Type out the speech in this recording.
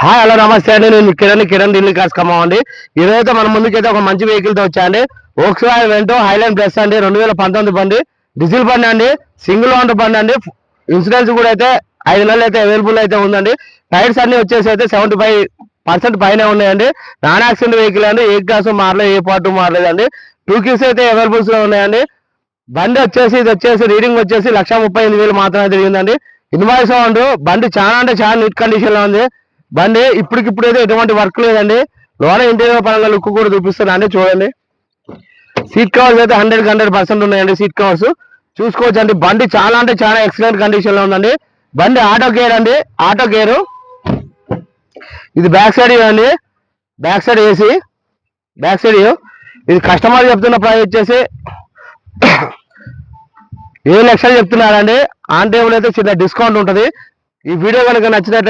Hi hello నమస్తే అండి. నేను కిరణ్ ఢిల్లీ కార్స్ ఖమ్మం అండి. ఈరోజైతే మన ముందుకైతే ఒక మంచి వెహికల్ తో వచ్చాయండి. వోక్స్వాగన్ వెంటో హైలైన్ ప్లస్ అండి, 2019 బండి, డీజిల్ బండి అండి, సింగిల్ ఓనర్ బండి అండి. ఇన్సూరెన్స్ కూడా అయితే 5 నెలలు అయితే అవైలబుల్ అయితే ఉందండి. టైర్స్ అన్ని వచ్చేసి అయితే 75% పైన ఉన్నాయండి. నాన్ యాక్సిడెంట్ వెహికల్ అండి. ఏ గ్లాసు మారలేదు, ఏ పార్ట్ మారలేదండి. 2 కీస్ అయితే అవైలబుల్స్ లో ఉన్నాయండి. బండి వచ్చేసి రీడింగ్ వచ్చేసి 1,38,000 మాత్రమే తిరిగిందండి. Invoice sound. బండి చాలా అంటే చాలా నీట్ కండిషన్ లో ఉంది. బండి ఇప్పటికిప్పుడైతే ఎటువంటి వర్క్ లేదండి. లోన ఇంటీరియర్ పరంగా లుక్ కూడా చూపిస్తున్నాండి, చూడండి. సీట్ కవర్స్ అయితే 100% ఉన్నాయండి. సీట్ కవర్స్ చూసుకోవచ్చు అండి. బండి చాలా అంటే చాలా ఎక్సలెంట్ కండిషన్ లో ఉందండి. బండి ఆటో గేర్ అండి, ఆటో గేరు. ఇది బ్యాక్ సైడ్ అండి, back side AC, back side. ఇది కస్టమర్ చెప్తున్న ప్రైస్ వచ్చేసి 7 లక్షలు చెప్తున్నారండి. ఆన్ టేబుల్ అయితే చిన్న డిస్కౌంట్ ఉంటుంది. ఈ వీడియో కనుక నచ్చినట్లయితే